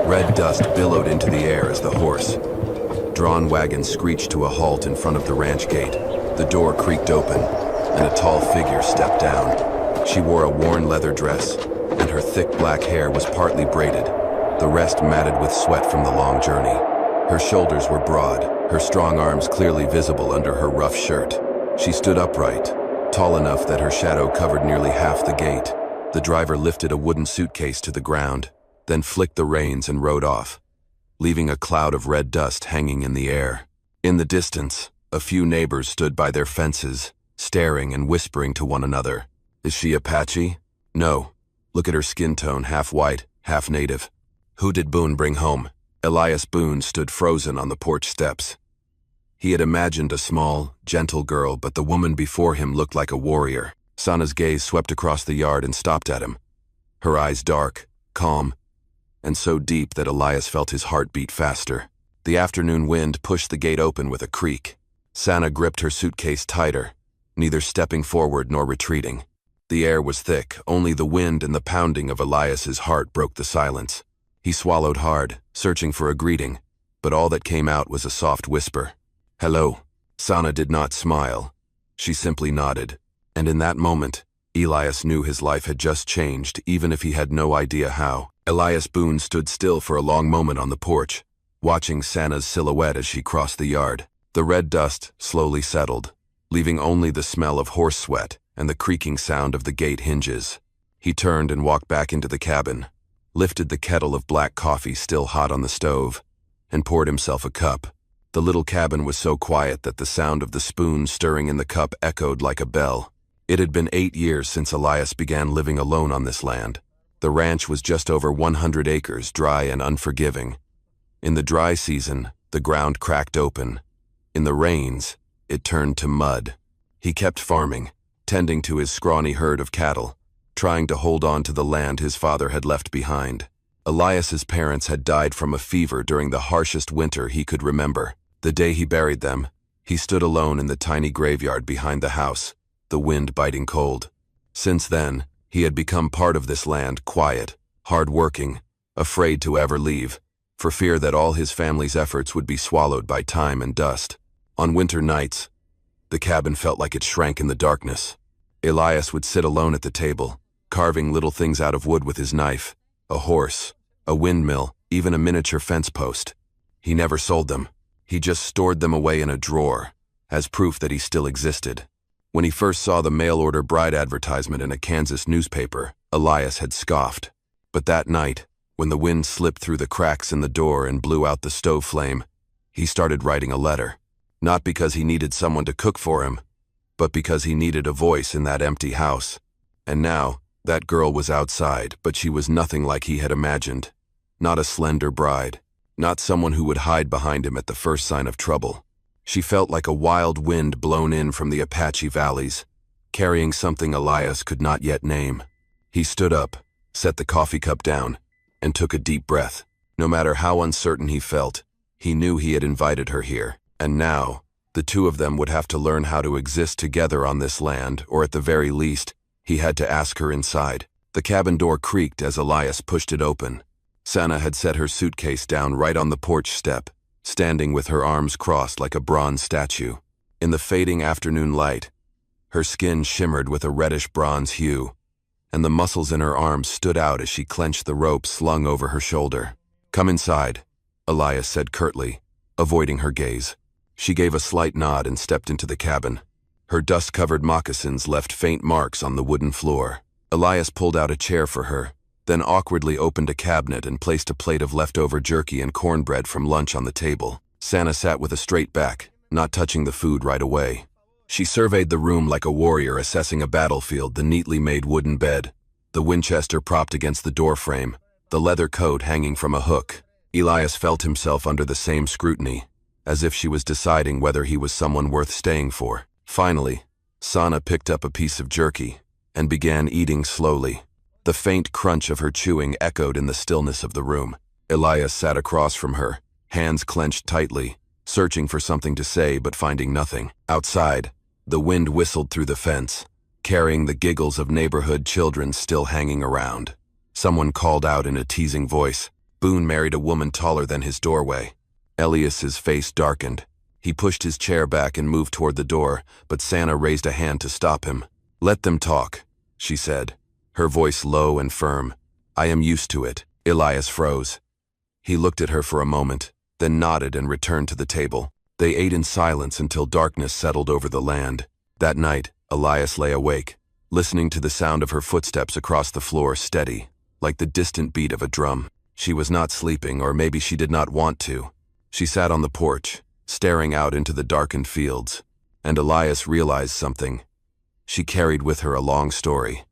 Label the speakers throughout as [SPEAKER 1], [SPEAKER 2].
[SPEAKER 1] Red dust billowed into the air as the horse-drawn wagon screeched to a halt in front of the ranch gate. The door creaked open, and a tall figure stepped down. She wore a worn leather dress, and her thick black hair was partly braided, the rest matted with sweat from the long journey. Her shoulders were broad, her strong arms clearly visible under her rough shirt. She stood upright, tall enough that her shadow covered nearly half the gate. The driver lifted a wooden suitcase to the ground, then flicked the reins and rode off, leaving a cloud of red dust hanging in the air. In the distance, a few neighbors stood by their fences, staring and whispering to one another. Is she Apache? No. Look at her skin tone, half white, half native. Who did Boone bring home? Elias Boone stood frozen on the porch steps. He had imagined a small, gentle girl, but the woman before him looked like a warrior. Sana's gaze swept across the yard and stopped at him. Her eyes dark, calm, and so deep that Elias felt his heart beat faster. The afternoon wind pushed the gate open with a creak. Sana gripped her suitcase tighter, neither stepping forward nor retreating. The air was thick, only the wind and the pounding of Elias's heart broke the silence. He swallowed hard, searching for a greeting, but all that came out was a soft whisper. Hello. Sana did not smile. She simply nodded. And in that moment, Elias knew his life had just changed, even if he had no idea how. Elias Boone stood still for a long moment on the porch, watching Sana's silhouette as she crossed the yard. The red dust slowly settled, leaving only the smell of horse sweat and the creaking sound of the gate hinges. He turned and walked back into the cabin, lifted the kettle of black coffee still hot on the stove, and poured himself a cup. The little cabin was so quiet that the sound of the spoon stirring in the cup echoed like a bell. It had been 8 years since Elias began living alone on this land. The ranch was just over 100 acres, dry and unforgiving. In the dry season, the ground cracked open. In the rains, it turned to mud. He kept farming, tending to his scrawny herd of cattle, trying to hold on to the land his father had left behind. Elias's parents had died from a fever during the harshest winter he could remember. The day he buried them, he stood alone in the tiny graveyard behind the house, the wind biting cold. Since then, he had become part of this land, quiet, hard-working, afraid to ever leave, for fear that all his family's efforts would be swallowed by time and dust. On winter nights, the cabin felt like it shrank in the darkness. Elias would sit alone at the table, carving little things out of wood with his knife, a horse, a windmill, even a miniature fence post. He never sold them. He just stored them away in a drawer, as proof that he still existed. When he first saw the mail-order bride advertisement in a Kansas newspaper, Elias had scoffed. But that night, when the wind slipped through the cracks in the door and blew out the stove flame, he started writing a letter. Not because he needed someone to cook for him, but because he needed a voice in that empty house. And now, that girl was outside, but she was nothing like he had imagined. Not a slender bride. Not someone who would hide behind him at the first sign of trouble. She felt like a wild wind blown in from the Apache valleys, carrying something Elias could not yet name. He stood up, set the coffee cup down, and took a deep breath. No matter how uncertain he felt, he knew he had invited her here. And now, the two of them would have to learn how to exist together on this land, or at the very least, he had to ask her inside. The cabin door creaked as Elias pushed it open. Sana had set her suitcase down right on the porch step, standing with her arms crossed like a bronze statue. In the fading afternoon light, her skin shimmered with a reddish-bronze hue, and the muscles in her arms stood out as she clenched the rope slung over her shoulder. "Come inside," Elias said curtly, avoiding her gaze. She gave a slight nod and stepped into the cabin. Her dust-covered moccasins left faint marks on the wooden floor. Elias pulled out a chair for her, then awkwardly opened a cabinet and placed a plate of leftover jerky and cornbread from lunch on the table. Sana sat with a straight back, not touching the food right away. She surveyed the room like a warrior assessing a battlefield, the neatly made wooden bed, the Winchester propped against the doorframe, the leather coat hanging from a hook. Elias felt himself under the same scrutiny, as if she was deciding whether he was someone worth staying for. Finally, Sana picked up a piece of jerky and began eating slowly. The faint crunch of her chewing echoed in the stillness of the room. Elias sat across from her, hands clenched tightly, searching for something to say but finding nothing. Outside, the wind whistled through the fence, carrying the giggles of neighborhood children still hanging around. Someone called out in a teasing voice, Boone married a woman taller than his doorway. Elias's face darkened. He pushed his chair back and moved toward the door, but Santa raised a hand to stop him. "Let them talk," she said, her voice low and firm. "I am used to it." Elias froze. He looked at her for a moment, then nodded and returned to the table. They ate in silence until darkness settled over the land. That night, Elias lay awake, listening to the sound of her footsteps across the floor, steady, like the distant beat of a drum. She was not sleeping, or maybe she did not want to. She sat on the porch, staring out into the darkened fields, and Elias realized something. She carried with her a long story,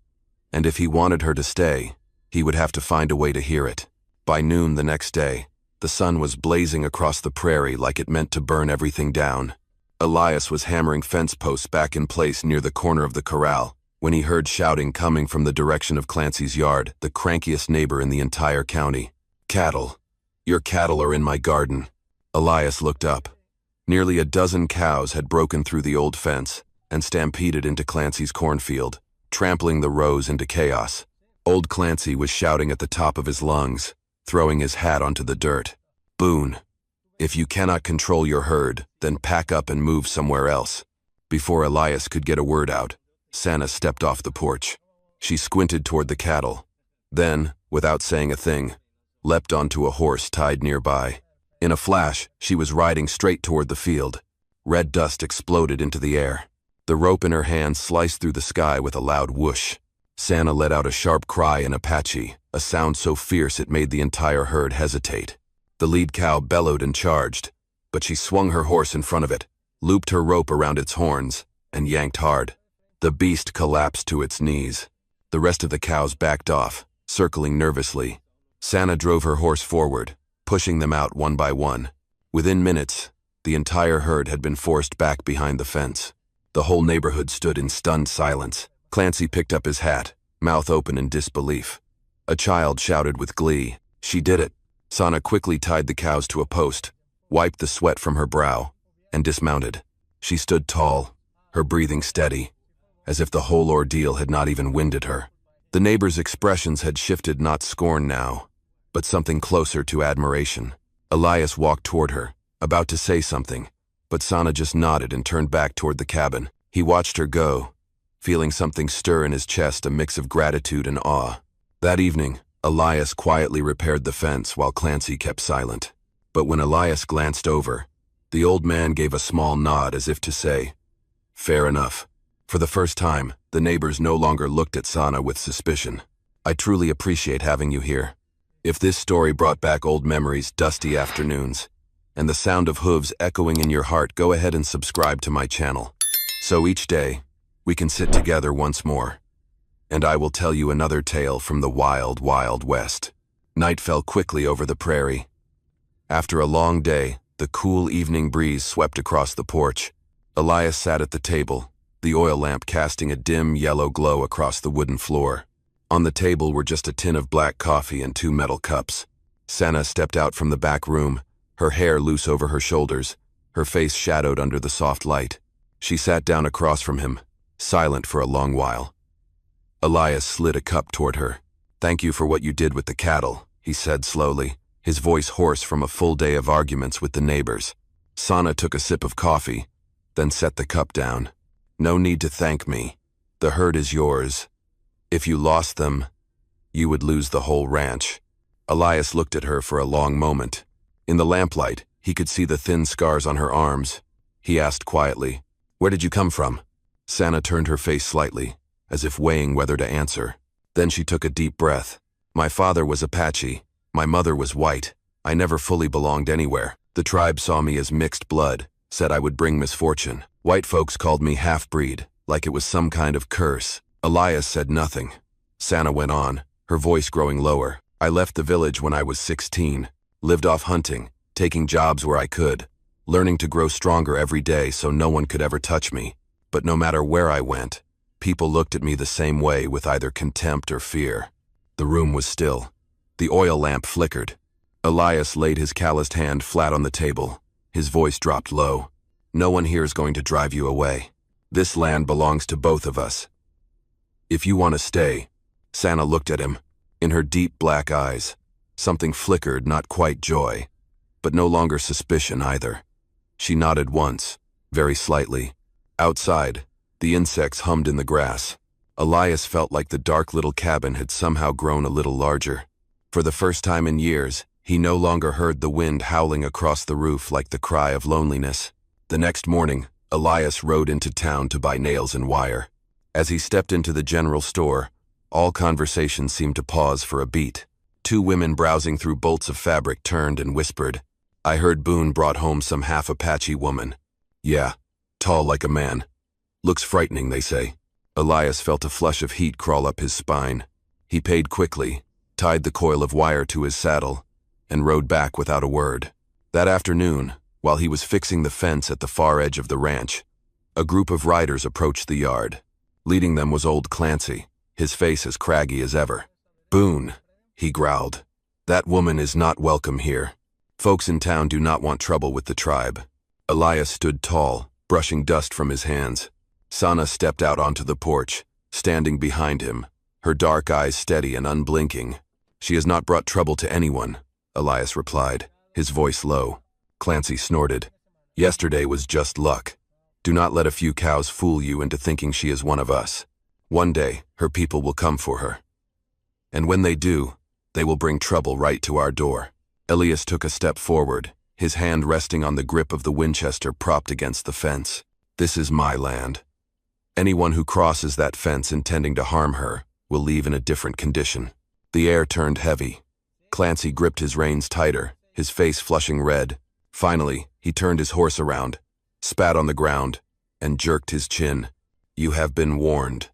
[SPEAKER 1] and if he wanted her to stay, he would have to find a way to hear it. By noon the next day, the sun was blazing across the prairie like it meant to burn everything down. Elias was hammering fence posts back in place near the corner of the corral when he heard shouting coming from the direction of Clancy's yard, the crankiest neighbor in the entire county. "Cattle. Your cattle are in my garden." Elias looked up. Nearly a dozen cows had broken through the old fence and stampeded into Clancy's cornfield, trampling the rows into chaos. Old Clancy was shouting at the top of his lungs, throwing his hat onto the dirt. "Boone, if you cannot control your herd, then pack up and move somewhere else." Before Elias could get a word out, Santa stepped off the porch. She squinted toward the cattle, then, without saying a thing, leapt onto a horse tied nearby. In a flash, she was riding straight toward the field. Red dust exploded into the air. The rope in her hand sliced through the sky with a loud whoosh. Santa let out a sharp cry in Apache, a sound so fierce it made the entire herd hesitate. The lead cow bellowed and charged, but she swung her horse in front of it, looped her rope around its horns, and yanked hard. The beast collapsed to its knees. The rest of the cows backed off, circling nervously. Santa drove her horse forward, pushing them out one by one. Within minutes, the entire herd had been forced back behind the fence. The whole neighborhood stood in stunned silence. Clancy picked up his hat, mouth open in disbelief. A child shouted with glee, "She did it!" Santa quickly tied the cows to a post, wiped the sweat from her brow, and dismounted. She stood tall, her breathing steady, as if the whole ordeal had not even winded her. The neighbors' expressions had shifted, not scorn now, but something closer to admiration. Elias walked toward her, about to say something, but Santa just nodded and turned back toward the cabin. He watched her go, feeling something stir in his chest, a mix of gratitude and awe. That evening, Elias quietly repaired the fence while Clancy kept silent. But when Elias glanced over, the old man gave a small nod as if to say, "Fair enough." For the first time, the neighbors no longer looked at Santa with suspicion. "I truly appreciate having you here." If this story brought back old memories, dusty afternoons, and the sound of hooves echoing in your heart, go ahead and subscribe to my channel. So each day, we can sit together once more, and I will tell you another tale from the wild, wild West. Night fell quickly over the prairie. After a long day, the cool evening breeze swept across the porch. Elias sat at the table, the oil lamp casting a dim yellow glow across the wooden floor. On the table were just a tin of black coffee and 2 metal cups. Santa stepped out from the back room, her hair loose over her shoulders, her face shadowed under the soft light. She sat down across from him, silent for a long while. Elias slid a cup toward her. "Thank you for what you did with the cattle," he said slowly, his voice hoarse from a full day of arguments with the neighbors. Santa took a sip of coffee, then set the cup down. "No need to thank me. The herd is yours. If you lost them, you would lose the whole ranch." Elias looked at her for a long moment. In the lamplight, he could see the thin scars on her arms. He asked quietly, "Where did you come from?" Santa turned her face slightly, as if weighing whether to answer. Then she took a deep breath. "My father was Apache. My mother was white. I never fully belonged anywhere. The tribe saw me as mixed blood, said I would bring misfortune. White folks called me half-breed, like it was some kind of curse." Elias said nothing. Santa went on, her voice growing lower. "I left the village when I was 16, lived off hunting, taking jobs where I could, learning to grow stronger every day so no one could ever touch me. But no matter where I went, people looked at me the same way, with either contempt or fear." The room was still. The oil lamp flickered. Elias laid his calloused hand flat on the table. His voice dropped low. "No one here is going to drive you away. This land belongs to both of us. If you want to stay." Santa looked at him. In her deep black eyes, Something flickered, not quite joy, but no longer suspicion either. She nodded once, very slightly. Outside, the insects hummed in the grass. Elias felt like the dark little cabin had somehow grown a little larger. For the first time in years, he no longer heard the wind howling across the roof like the cry of loneliness. The next morning, Elias rode into town to buy nails and wire. As he stepped into the general store, all conversation seemed to pause for a beat. Two women browsing through bolts of fabric turned and whispered, "I heard Boone brought home some half-Apache woman. Yeah, tall like a man. Looks frightening, they say." Elias felt a flush of heat crawl up his spine. He paid quickly, tied the coil of wire to his saddle, and rode back without a word. That afternoon, while he was fixing the fence at the far edge of the ranch, a group of riders approached the yard. Leading them was old Clancy, his face as craggy as ever. "Boone," he growled, "that woman is not welcome here. Folks in town do not want trouble with the tribe." Elias stood tall, brushing dust from his hands. Sana stepped out onto the porch, standing behind him, her dark eyes steady and unblinking. "She has not brought trouble to anyone," Elias replied, his voice low. Clancy snorted. "Yesterday was just luck. Do not let a few cows fool you into thinking she is one of us. One day, her people will come for her. And when they do, they will bring trouble right to our door." Elias took a step forward, his hand resting on the grip of the Winchester propped against the fence. "This is my land. Anyone who crosses that fence intending to harm her will leave in a different condition." The air turned heavy. Clancy gripped his reins tighter, his face flushing red. Finally, he turned his horse around, spat on the ground, and jerked his chin. "You have been warned.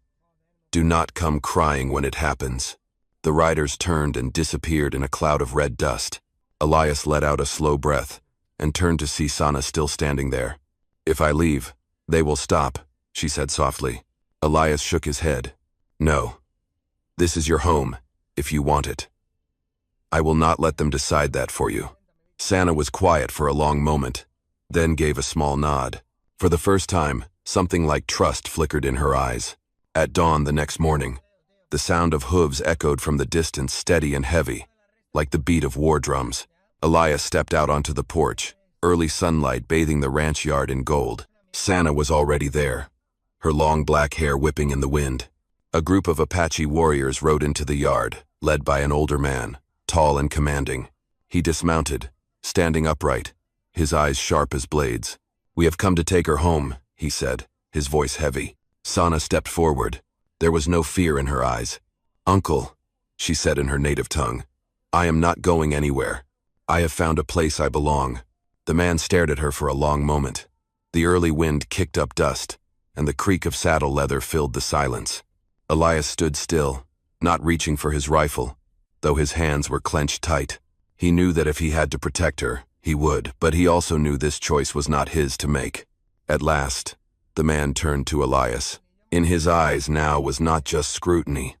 [SPEAKER 1] Do not come crying when it happens." The riders turned and disappeared in a cloud of red dust. Elias let out a slow breath and turned to see Sana still standing there. "If I leave, they will stop," she said softly. Elias shook his head. "No. This is your home, if you want it. I will not let them decide that for you." Sana was quiet for a long moment, then gave a small nod. For the first time, something like trust flickered in her eyes. At dawn the next morning, the sound of hooves echoed from the distance, steady and heavy, like the beat of war drums. Elias stepped out onto the porch, early sunlight bathing the ranch yard in gold. Sana was already there, her long black hair whipping in the wind. A group of Apache warriors rode into the yard, led by an older man, tall and commanding. He dismounted, standing upright, his eyes sharp as blades. "We have come to take her home," he said, his voice heavy. Sana stepped forward. There was no fear in her eyes. "Uncle," she said in her native tongue, "I am not going anywhere. I have found a place I belong." The man stared at her for a long moment. The early wind kicked up dust, and the creak of saddle leather filled the silence. Elias stood still, not reaching for his rifle, though his hands were clenched tight. He knew that if he had to protect her, he would, but he also knew this choice was not his to make. At last, the man turned to Elias. In his eyes now was not just scrutiny,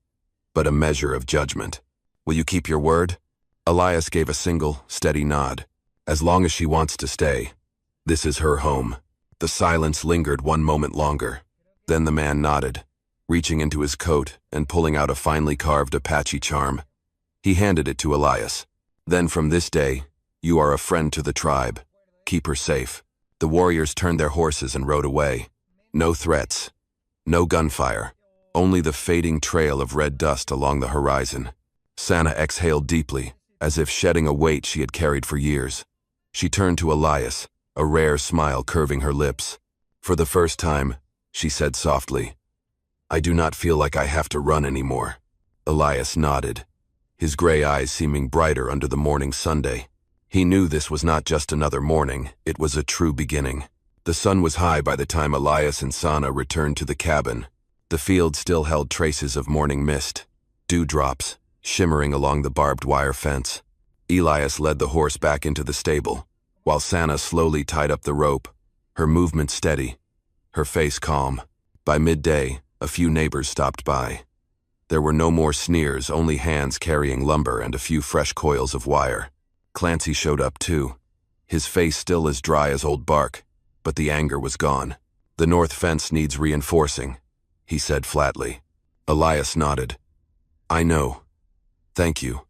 [SPEAKER 1] but a measure of judgment. "Will you keep your word?" Elias gave a single, steady nod. "As long as she wants to stay. This is her home." The silence lingered one moment longer. Then the man nodded, reaching into his coat and pulling out a finely carved Apache charm. He handed it to Elias. "Then from this day, you are a friend to the tribe. Keep her safe." The warriors turned their horses and rode away. No threats, no gunfire, only the fading trail of red dust along the horizon. Sana exhaled deeply, as if shedding a weight she had carried for years. She turned to Elias, a rare smile curving her lips. "For the first time," she said softly, "I do not feel like I have to run anymore." Elias nodded, his gray eyes seeming brighter under the morning Sunday. He knew this was not just another morning, it was a true beginning. The sun was high by the time Elias and Sana returned to the cabin. The field still held traces of morning mist, dewdrops, shimmering along the barbed wire fence. Elias led the horse back into the stable, while Sana slowly tied up the rope, her movement steady, her face calm. By midday, a few neighbors stopped by. There were no more sneers, only hands carrying lumber and a few fresh coils of wire. Clancy showed up too, his face still as dry as old bark, but the anger was gone. "The north fence needs reinforcing," he said flatly. Elias nodded. "I know. Thank you."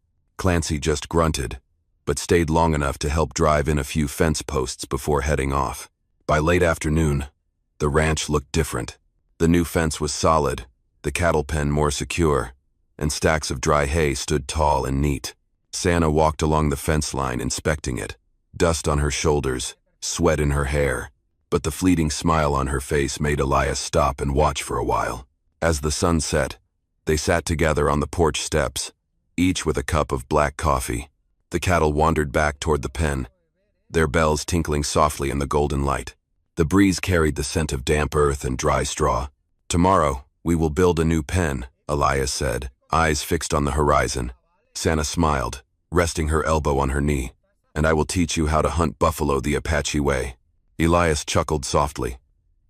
[SPEAKER 1] Clancy just grunted, but stayed long enough to help drive in a few fence posts before heading off. By late afternoon, the ranch looked different. The new fence was solid, the cattle pen more secure, and stacks of dry hay stood tall and neat. Santa walked along the fence line inspecting it, dust on her shoulders, sweat in her hair, but the fleeting smile on her face made Elias stop and watch for a while. As the sun set, they sat together on the porch steps, each with a cup of black coffee. The cattle wandered back toward the pen, their bells tinkling softly in the golden light. The breeze carried the scent of damp earth and dry straw. "Tomorrow, we will build a new pen," Elias said, eyes fixed on the horizon. Santa smiled, resting her elbow on her knee. "And I will teach you how to hunt buffalo the Apache way." Elias chuckled softly.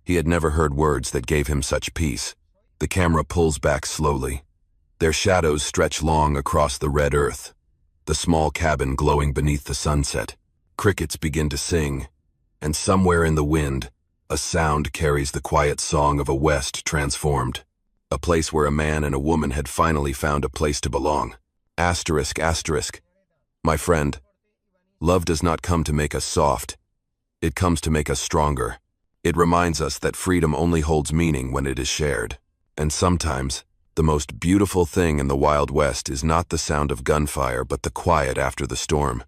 [SPEAKER 1] He had never heard words that gave him such peace. The camera pulls back slowly. Their shadows stretch long across the red earth, the small cabin glowing beneath the sunset. Crickets begin to sing, and somewhere in the wind, a sound carries the quiet song of a West transformed. A place where a man and a woman had finally found a place to belong. Asterisk, asterisk. My friend, love does not come to make us soft. It comes to make us stronger. It reminds us that freedom only holds meaning when it is shared. And sometimes, the most beautiful thing in the Wild West is not the sound of gunfire but the quiet after the storm,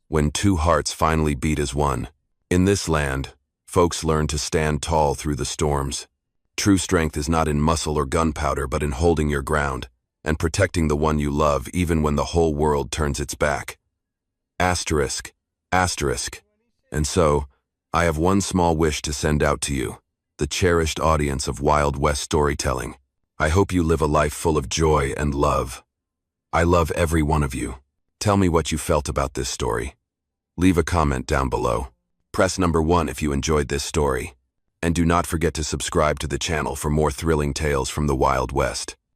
[SPEAKER 1] when two hearts finally beat as one. In this land, folks learn to stand tall through the storms. True strength is not in muscle or gunpowder but in holding your ground and protecting the one you love even when the whole world turns its back. Asterisk, asterisk. And so, I have one small wish to send out to you, the cherished audience of Wild West storytelling. I hope you live a life full of joy and love. I love every one of you. Tell me what you felt about this story. Leave a comment down below. Press number 1 if you enjoyed this story. And do not forget to subscribe to the channel for more thrilling tales from the Wild West.